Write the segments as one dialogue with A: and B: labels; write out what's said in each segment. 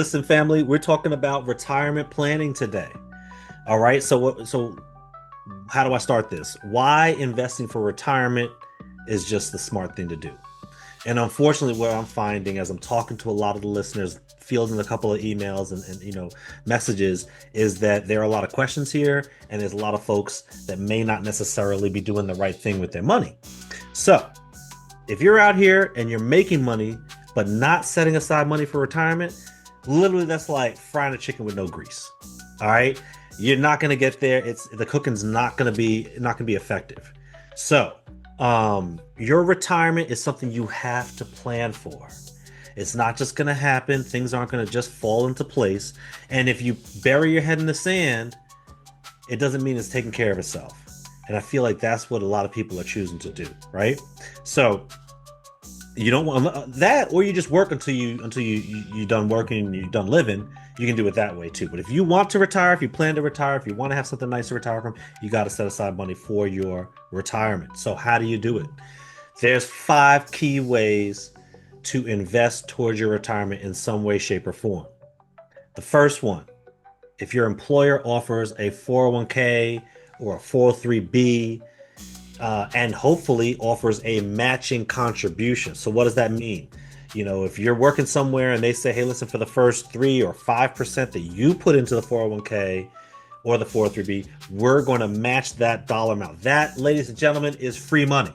A: Listen, family, we're talking about retirement planning today. All right. So how do I start this? Why investing for retirement is just the smart thing to do. And unfortunately, what I'm finding as I'm talking to a lot of the listeners, fielding a couple of emails and messages, is that there are a lot of questions here, and there's a lot of folks that may not necessarily be doing the right thing with their money. So if you're out here and you're making money but not setting aside money for retirement, literally that's like frying a chicken with no grease. All right, you're not going to get there. It's the cooking's not going to be effective. So your retirement is something you have to plan for. It's not just going to happen. Things aren't going to just fall into place. And if you bury your head in the sand, it doesn't mean it's taking care of itself. And I feel like that's what a lot of people are choosing to do, right? So you don't want that, or you just work until you done working and you're done living. You can do it that way too. But if you want to retire, if you plan to retire, if you want to have something nice to retire from, you got to set aside money for your retirement. So how do you do it? There's five key ways to invest towards your retirement in some way, shape, or form. The first one, if your employer offers a 401k or a 403b, and hopefully offers a matching contribution. So what does that mean? If you're working somewhere and they say, hey, listen, for the first 3 or 5% that you put into the 401k or the 403b, we're going to match that dollar amount. That, ladies and gentlemen, is free money.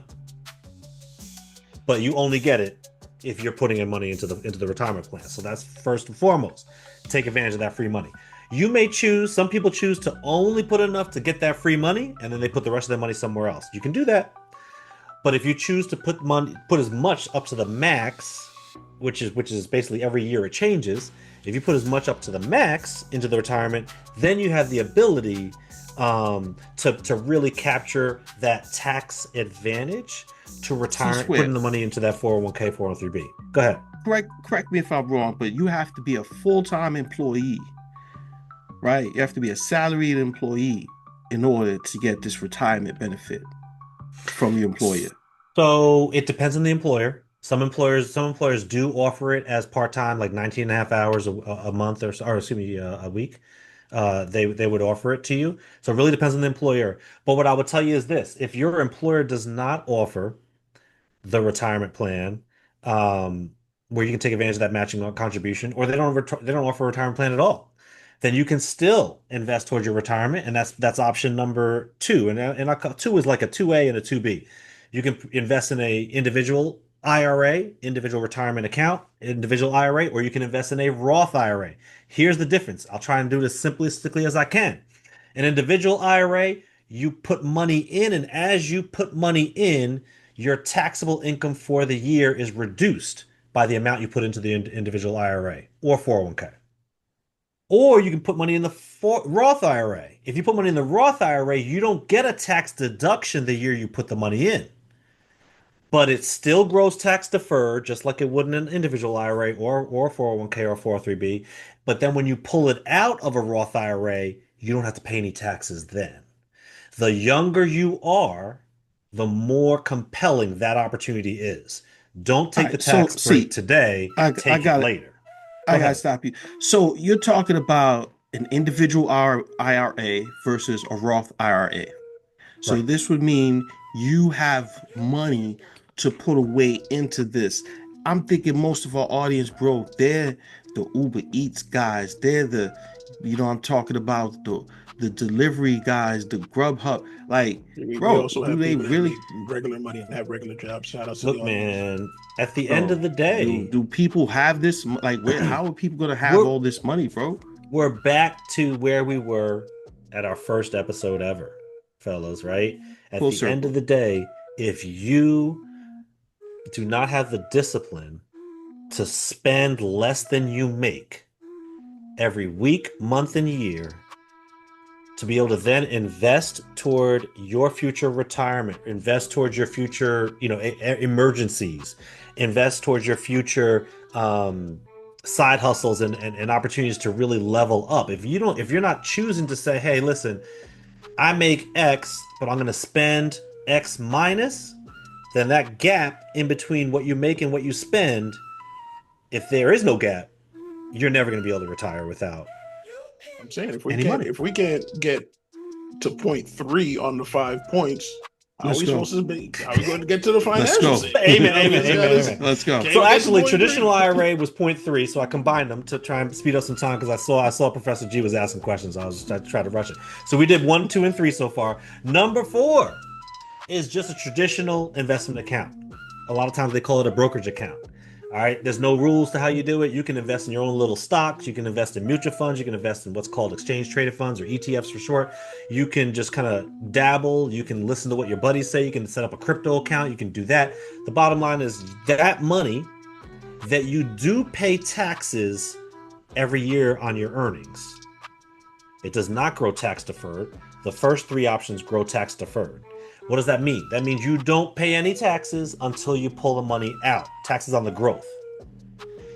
A: But you only get it if you're putting in money into the retirement plan. So that's first and foremost. Take advantage of that free money. Some people choose to only put enough to get that free money, and then they put the rest of their money somewhere else. You can do that. But if you choose to put as much up to the max, which is basically every year it changes. If you put as much up to the max into the retirement, then you have the ability to really capture that tax advantage to
B: See,
A: retire, putting
B: Swift,
A: the money into that 401k, 403b. Go ahead.
B: correct me if I'm wrong, but you have to be a full-time employee, right? You have to be a salaried employee in order to get this retirement benefit from your employer.
A: So it depends on the employer. Some employers do offer it as part-time, like 19 and a half hours a month or excuse me, a week. They would offer it to you. So it really depends on the employer. But what I would tell you is this: if your employer does not offer the retirement plan, um, where you can take advantage of that matching contribution, or they don't offer a retirement plan at all, then you can still invest towards your retirement, and that's option number two. Two is like a 2A and a 2B. You can invest in a individual IRA, individual retirement account, individual IRA, or you can invest in a Roth IRA. Here's the difference. I'll try and do this simplistically as I can. An individual IRA, you put money in, and as you put money in, your taxable income for the year is reduced by the amount you put into the individual IRA or 401k. Or you can put money in the Roth IRA. If you put money in the Roth IRA, you don't get a tax deduction the year you put the money in, but it still grows tax deferred, just like it would in an individual IRA or 401k or 403b. But then when you pull it out of a Roth IRA, you don't have to pay any taxes then. The younger you are, the more compelling that opportunity is. Don't
B: All
A: take the
B: right, so
A: tax break
B: see,
A: today,
B: I
A: take it
B: got it.
A: later. Go
B: I gotta
A: ahead.
B: stop you. So you're talking about an individual IRA versus a Roth IRA. So
A: Right.
B: this would mean you have money to put away into this. I'm thinking most of our audience, bro, they're the Uber Eats guys. They're I'm talking about the delivery guys, the Grubhub. Like,
C: We
B: bro,
C: also
B: do
C: have
B: they
C: people that
B: really
C: need regular money and have regular jobs. Shout out to the
A: Look,
C: audience.
A: man, at the end of
B: bro,
A: the
B: do
A: day,
B: do people have this like where how are people gonna have
A: we're
B: all this money, bro?
A: we're back to where we were at our first episode ever, fellas, right? At
B: Full
A: the end of
B: circle.
A: the day, if you do not have the discipline to spend less than you make every week, month, and year, to be able to then invest toward your future retirement, invest towards your future, emergencies, invest towards your future side hustles and opportunities to really level up. If you're not choosing to say, hey, listen, I make X, but I'm going to spend X minus, then that gap in between what you make and what you spend, if there is no gap, you're never going to be able to retire without
C: I'm saying
A: any money.
C: if we can't get to point 3 on the 5 points, how are
B: Let's
C: we
B: go.
C: supposed to be? How are we going to get to the
B: Let's
C: financial
B: go.
C: state?
A: Amen.
B: Let's go.
C: Can't
A: So
C: we get to
A: actually,
C: point
A: traditional
C: 3?
A: IRA was 0.3, so I combined them to try and speed up some time because I saw Professor G was asking questions. I was just trying to rush it. So we did 1, 2, and 3 so far. Number 4 is just a traditional investment account. A lot of times they call it a brokerage account. All right. There's no rules to how you do it. You can invest in your own little stocks. You can invest in mutual funds. You can invest in what's called exchange traded funds or ETFs for short. You can just kind of dabble. You can listen to what your buddies say. You can set up a crypto account. You can do that. The bottom line is that money that you do pay taxes every year on your earnings. It does not grow tax deferred. The first 3 options grow tax deferred. What does that mean? That means you don't pay any taxes until you pull the money out. Taxes on the growth.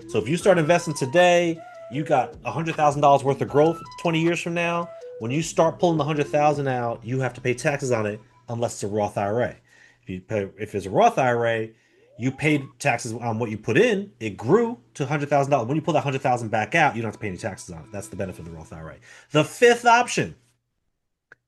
A: So if you start investing today, you got $100,000 worth of growth 20 years from now. When you start pulling the $100,000 out, you have to pay taxes on it unless it's a Roth IRA. If it's a Roth IRA, you paid taxes on what you put in. It grew to $100,000. When you pull that $100,000 back out, you don't have to pay any taxes on it. That's the benefit of the Roth IRA. The 5th option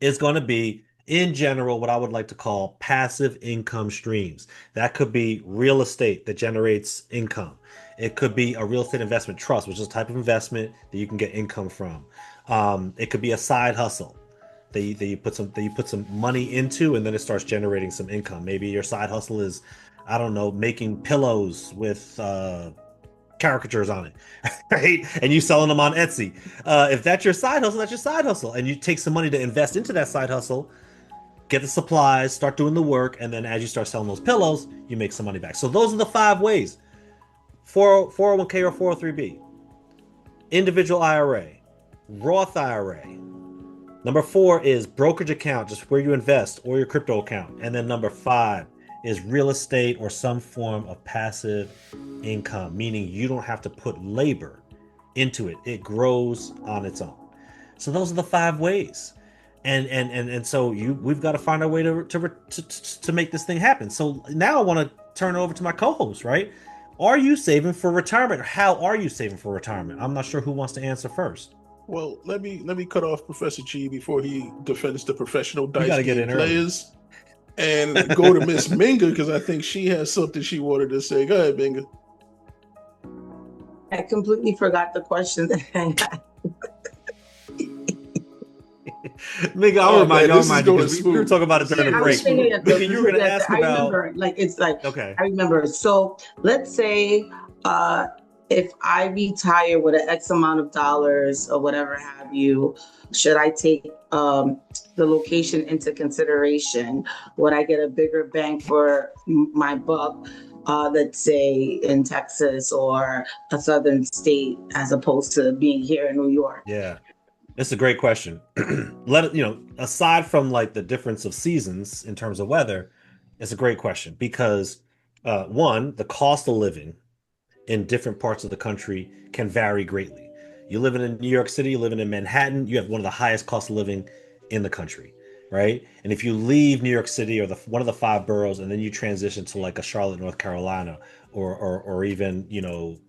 A: is going to be, in general, what I would like to call passive income streams. That could be real estate that generates income. It could be a real estate investment trust, which is a type of investment that you can get income from. It could be a side hustle that you put some money into, and then it starts generating some income. Maybe your side hustle is, I don't know, making pillows with caricatures on it, right? And you selling them on Etsy. If that's your side hustle, that's your side hustle, and you take some money to invest into that side hustle, get the supplies, start doing the work, and then as you start selling those pillows, you make some money back. So those are the 5 ways: 401k or 403b, individual IRA, Roth IRA. Number 4 is brokerage account, just where you invest, or your crypto account. And then number 5 is real estate or some form of passive income, meaning you don't have to put labor into it. It grows on its own. So those are the 5 ways. And so we've got to find our way to make this thing happen. So now I want to turn it over to my co-host, right? Are you saving for retirement? How are you saving for retirement? I'm not sure who wants to answer first.
C: Well, let me cut off Professor G before he defends the professional dice
A: gotta get
C: game
A: in early.
C: players, and go to Miss Minga because I think she has something she wanted to say. Go ahead, Minga.
D: I completely forgot the question that I had.
A: Nigga, I'll remind you
C: going
A: because we were talking about it during the break. Nigga, you were going to ask
D: I
A: about.
D: remember, like, it's like,
A: Okay.
D: I remember. So let's say if I retire with an X amount of dollars or whatever have you, should I take the location into consideration? Would I get a bigger bang for my buck, let's say in Texas or a southern state, as opposed to being here in New York?
A: Yeah. It's a great question. Aside from like the difference of seasons in terms of weather, it's a great question because one, the cost of living in different parts of the country can vary greatly. You living in New York City, you living in Manhattan, you have one of the highest cost of living in the country, right? And if you leave New York City or one of the 5 boroughs and then you transition to like a Charlotte, North Carolina, or even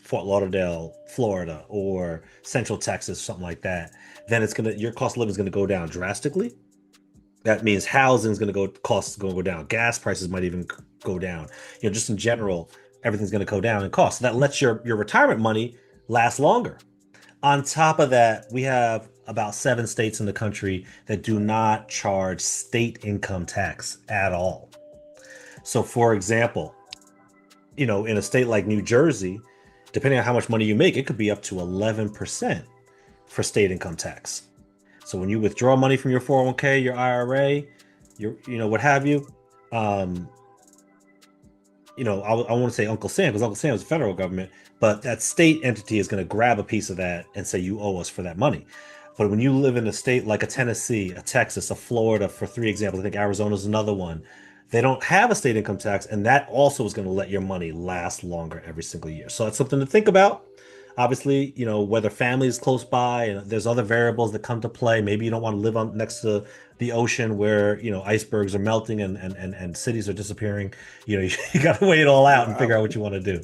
A: Fort Lauderdale, Florida, or Central Texas, something like that, then your cost of living is gonna go down drastically. That means housing is costs going to go down. Gas prices might even go down. Just in general, everything's going to go down in cost. So that lets your retirement money last longer. On top of that, we have about 7 states in the country that do not charge state income tax at all. So for example, in a state like New Jersey, depending on how much money you make, it could be up to 11% for state income tax. So when you withdraw money from your 401k, your IRA, what have you, I want to say Uncle Sam because Uncle Sam is the federal government, but that state entity is going to grab a piece of that and say you owe us for that money. But when you live in a state like a Tennessee, a Texas, a Florida, for 3 examples, I think Arizona is another one, they don't have a state income tax, and that also is going to let your money last longer every single year. So that's something to think about. Obviously, whether family is close by, and there's other variables that come to play. Maybe you don't want to live next to the ocean where icebergs are melting and cities are disappearing. You got to weigh it all out and figure out what you want to do.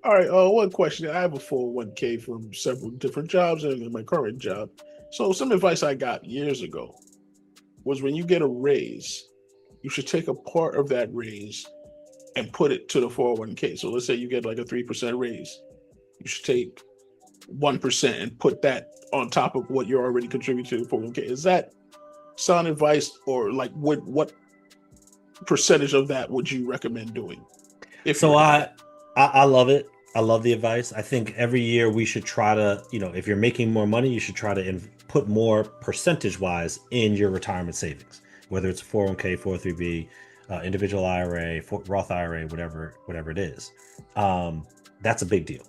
C: All right. One question. I have a 401k from several different jobs and my current job. So some advice I got years ago was when you get a raise, you should take a part of that raise and put it to the 401k. So let's say you get like a 3% raise. You should take 1% and put that on top of what you're already contributing to the 401k. Is that sound advice, or like what percentage of that would you recommend doing?
A: So I love it. I love the advice. I think every year we should try to, if you're making more money, you should try to put more percentage wise in your retirement savings, whether it's 401k, 403b, individual IRA, Roth IRA, whatever it is. That's a big deal.